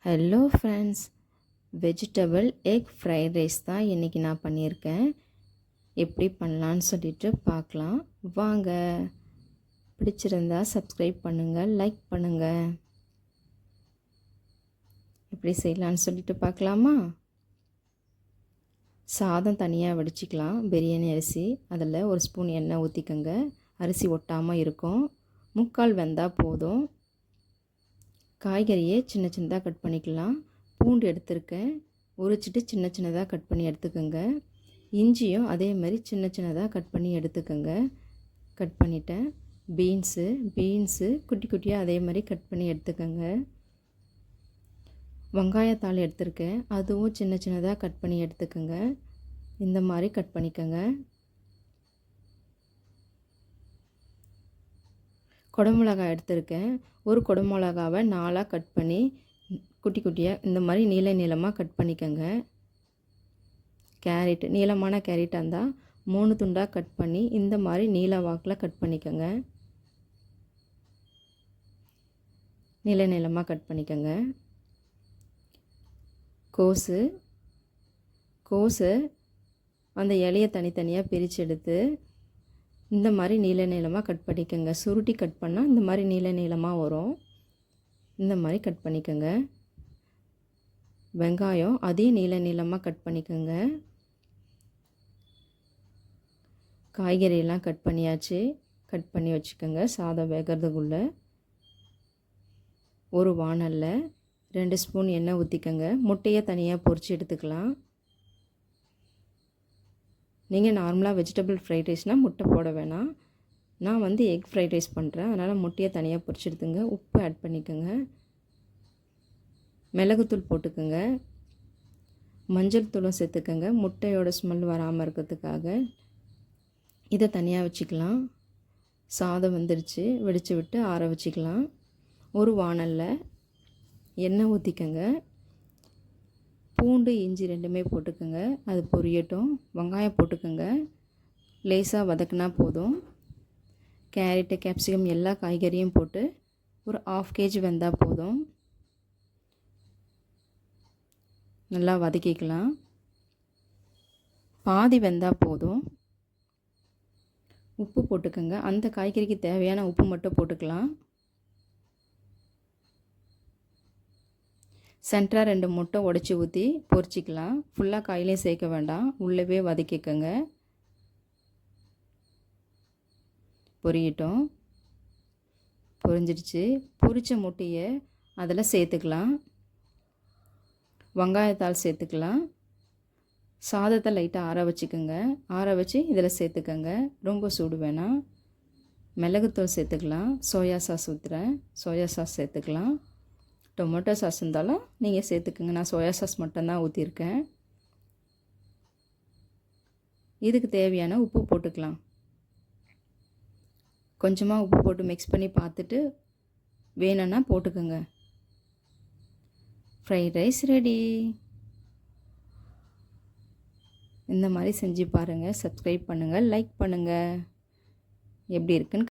Hello friends, vegetable egg fried rice தான் இன்றைக்கி நான் பண்ணியிருக்கேன். எப்படி பண்ணலான்னு சொல்லிட்டு பார்க்கலாம் வாங்க. பிடிச்சிருந்தா சப்ஸ்கிரைப் பண்ணுங்கள், லைக் பண்ணுங்கள். எப்படி செய்யலான்னு சொல்லிட்டு பார்க்கலாமா? சாதம் தனியாக வடிச்சிக்கலாம். பிரியாணி அரிசி, அதில் ஒரு ஸ்பூன் எண்ணெய் ஊற்றிக்கோங்க. அரிசி ஒட்டாமல் இருக்கும். 3/4 வெந்தால் போதும். காய்கறியை சின்ன சின்னதாக கட் பண்ணிக்கலாம். பூண்டு எடுத்துருக்கேன், உரிச்சிட்டு சின்ன சின்னதாக கட் பண்ணி எடுத்துக்கோங்க. இஞ்சியும் அதே மாதிரி சின்ன சின்னதாக கட் பண்ணி எடுத்துக்கோங்க. கட் பண்ணிட்டேன். பீன்ஸு குட்டி குட்டியாக அதே மாதிரி கட் பண்ணி எடுத்துக்கோங்க. வெங்காயத்தாள் எடுத்துருக்கேன், அதுவும் சின்ன சின்னதாக கட் பண்ணி எடுத்துக்கோங்க. இந்த மாதிரி கட் பண்ணிக்கோங்க. குடமிளகாய் எடுத்துருக்கேன், ஒரு குடமிளகாவை 4ஆக கட் பண்ணி குட்டி குட்டியாக இந்த மாதிரி நீளமாக கட் பண்ணிக்கோங்க. கேரட், நீளமான கேரட்டாக இருந்தால் 3 துண்டாக கட் பண்ணி இந்த மாதிரி நீல வாக்கில் கட் பண்ணிக்கோங்க. நீளமாக கட் பண்ணிக்கோங்க. கோஸு அந்த இலையை தனித்தனியாக பிரித்து எடுத்து இந்த மாதிரி நீளமாக கட் பண்ணிக்கோங்க. சுருட்டி கட் பண்ணால் இந்த மாதிரி நீளமாக வரும். இந்த மாதிரி கட் பண்ணிக்கோங்க. வெங்காயம் அதையும் நீளமாக கட் பண்ணிக்கோங்க. காய்கறியெல்லாம் கட் பண்ணியாச்சு. கட் பண்ணி வச்சுக்கோங்க. சாதம் வேகிறதுக்குள்ளே ஒரு வாணலில் 2 ஸ்பூன் எண்ணெய் ஊற்றிக்கோங்க. முட்டையை தனியாக பொரித்து எடுத்துக்கலாம். நீங்கள் நார்மலாக வெஜிடபிள் ஃப்ரைட் ரைஸ்னால் முட்டை போட வேணாம். நான் எக் ஃப்ரைட் ரைஸ் பண்ணுறேன், அதனால் முட்டையை தனியாக பொரிச்சு எடுத்துங்க. உப்பு ஆட் பண்ணிக்கோங்க. மிளகுத்தூள் போட்டுக்கோங்க. மஞ்சள் தூளும் சேர்த்துக்கோங்க, முட்டையோட ஸ்மெல் வராமல் இருக்கிறதுக்காக. இதை தனியாக வச்சுக்கலாம். சாதம் வந்துடுச்சு, வெடித்து விட்டு ஆற வச்சுக்கலாம். ஒரு வாணலில் எண்ணெய் ஊற்றிக்கோங்க. பூண்டு இஞ்சி 2மே போட்டுக்கோங்க. அது பொரியட்டும். வெங்காயம் போட்டுக்கோங்க, லேசாக வதக்குனா போதும். கேரட்டு, கேப்சிகம் எல்லா காய்கறியும் போட்டு ஒரு 1/2 kg வெந்தால் போதும். நல்லா வதக்கிக்கலாம். பாதி வெந்தால் போதும். உப்பு போட்டுக்கோங்க. அந்த காய்கறிக்கு தேவையான உப்பு மட்டும் போட்டுக்கலாம். சென்டராக 2 முட்டை உடச்சி ஊற்றி பொரிச்சிக்கலாம். ஃபுல்லாக காயிலையும் சேர்க்க வேண்டாம், உள்ளவே வதக்கிக்கோங்க. பொரியட்டும். பொரிஞ்சிடுச்சு. பொரித்த முட்டையை அதில் சேர்த்துக்கலாம். வெங்காயத்தாள் சேர்த்துக்கலாம். சாதத்தை லைட்டாக ஆற வச்சுக்கோங்க. ஆற வச்சு இதில் சேர்த்துக்கோங்க. ரொம்ப சூடு வேணாம். மிளகுத்தூள் சேர்த்துக்கலாம். சோயா சாஸ் ஊற்றுறேன், சோயா சாஸ் சேர்த்துக்கலாம். டொமேட்டோ சாஸ் இருந்தாலும் நீங்கள் சேர்த்துக்குங்க. நான் சோயா சாஸ் மட்டும்தான் ஊற்றிருக்கேன். இதுக்கு தேவையான உப்பு போட்டுக்கலாம். கொஞ்சமாக உப்பு போட்டு மிக்ஸ் பண்ணி பார்த்துட்டு வேணும்னா போட்டுக்கோங்க. Fried rice ready. இந்த மாதிரி செஞ்சு பாருங்கள். சப்ஸ்கிரைப் பண்ணுங்கள், லைக் பண்ணுங்கள். எப்படி இருக்குன்னு